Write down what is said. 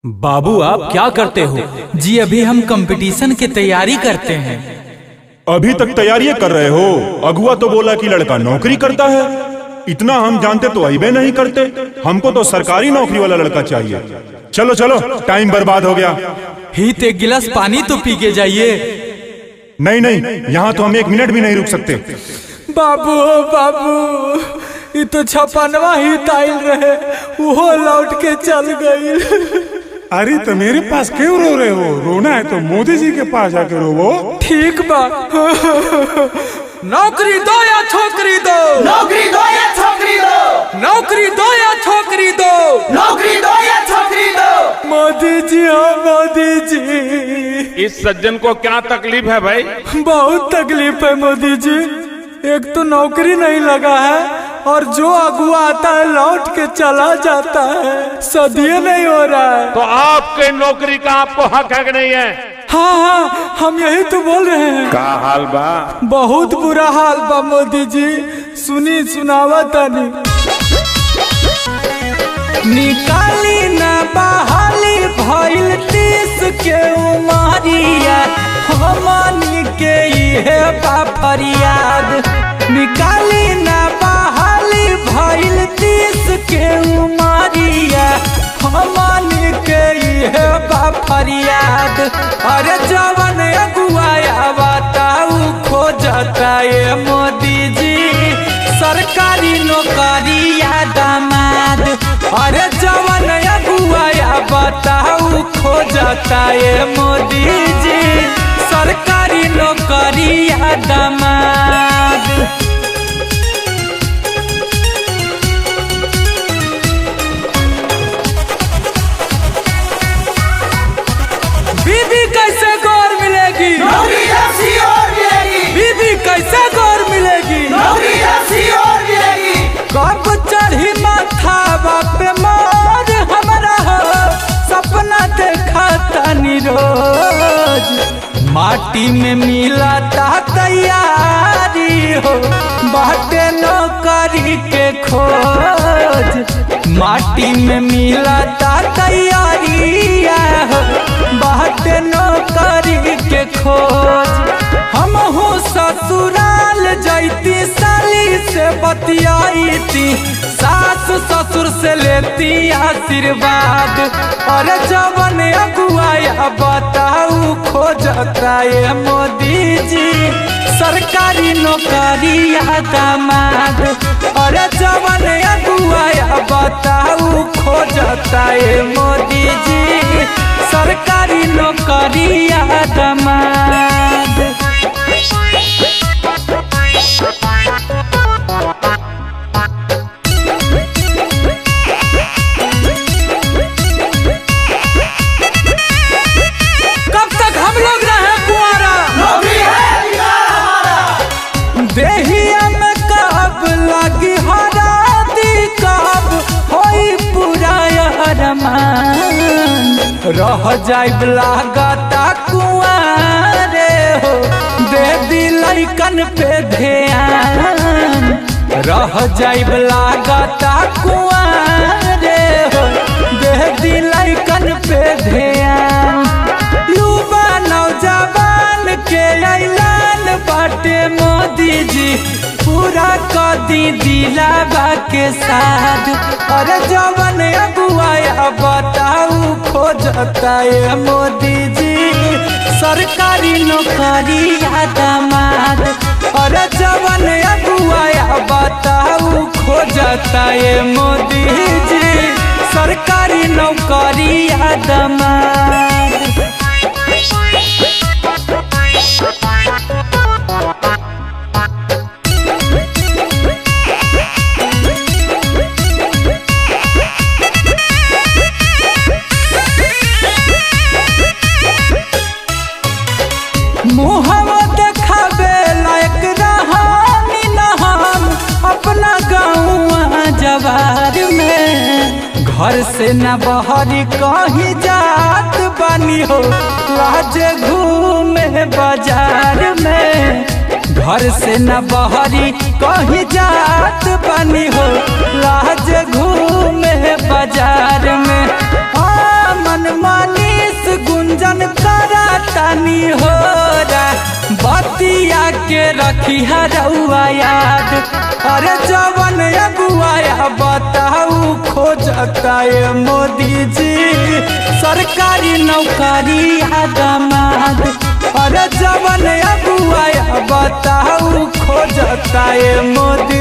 बाबू आप क्या करते हो? जी अभी हम कंपटीशन की तैयारी करते हैं। अभी तक तैयारी कर रहे हो? अगुआ तो बोला कि लड़का नौकरी करता है। इतना हम जानते तो अइबे नहीं करते। हमको तो सरकारी नौकरी वाला लड़का चाहिए। चलो चलो, टाइम बर्बाद हो गया। हित एक गिलास पानी तो पी के जाइए। नहीं नहीं, यहाँ तो हम एक मिनट भी नहीं रुक सकते। बाबू बाबू, ये तो छपनवा ही ताइल रहे, वो लौट के चल गई। अरे तो मेरे पास क्यों रो रहे हो? रोना है तो मोदी जी के पास जाकर रोवो। ठीक बा। नौकरी दो या छोकरी दो, नौकरी दो या छोकरी दो, नौकरी दो या छोकरी दो, नौकरी दो या छोकरी दो। मोदी जी हाँ मोदी जी। इस सज्जन को क्या तकलीफ है भाई? बहुत तकलीफ है मोदी जी। एक तो नौकरी नहीं लगा है और जो अगुआ आता है लौट के चला जाता है। सदिये नहीं हो रहा है। तो आपके नौकरी का आपको हक है कि नहीं है? हाँ हाँ, हम यही तो बोल रहे हैं। का हाल बा? बहुत बुरा हाल बा मोदी जी, सुनी सुनावा तनी। निकाली ना बहाली भइल 30 के उमरिया, हमनी के इहे बा फरियाद। निकाली ना बहाली भइल 30 के उमरिया, हमनी के इहे बा फरियाद। अरे जवन अगुआया बताऊ खोजता ये मोदी जी, सरकारी नौकरिया दामाद। अरे जवन अगुआया बताऊ खोजता ये मोदी जी, सरकारी नौकरिया दामाद। बीबी कैसे गौर मिलेगी? नौकरी ऐसी और मिलेगी, बीबी कैसे गौर मिलेगी? नौकरी ऐसी और मिलेगी। कब चढ़ी माथा बापे मोर हमरा हो, सपना देखा तनी रोज। माटी में मिला ता तैयारी हो, बाटे नौकरी के खोज। माटी में मिला ता तैयारी हो, बाटे नौकरी के खोज। हम हो ससुराल जैती, साली से बतियाईती, सास ससुर से लेती आशीर्वाद। और जवन अगुआया बताऊ खोजता ये मोदी जी, सरकारी नौकरिया दामाद। और जवन अगुआया बताऊ खोजता ये मोदी जी, सरकारी नौकरिया दामाद। कब तक हम लोग रहे कुंवारा? नौकरी है अधिकार हमारा। देहिया में कब लगी हराती, कब होई पूरा अरमान। रह जाइब लागता कुंवारे हो, दे दी लइकन पे ध्यान। रह जाइब लागता कुंवारे हो, दे दी लइकन पे ध्यान। युवा नौजवान के ऐलान बाटे मोदी जी, पूरा कदी दिलावा के साथ। अरे जवन अगुआया बताऊ खोजता ये मोदी जी, सरकारी नौकरिया दामाद। अरे जवन अगुआया बताऊ खोजता ये मोदी जी, सरकारी नौकरिया दामाद। मुहवा देखावे लायक रहानी न हम अपना गाँव जवार में। घर से न बहरी कहीं जात बानी हो, लाजे घूमे बाजार में। घर से न बहरी कहीं जात बानी हो, लाजे घूमे बाजार में। मन तानी हो बतिया के रखी रउआ याद। अरे जवन अगुआया बताऊ खोजता है मोदी जी सरकारी नौकरी दामाद। अरे जवन अगुआया बताऊ खोजता है मोदी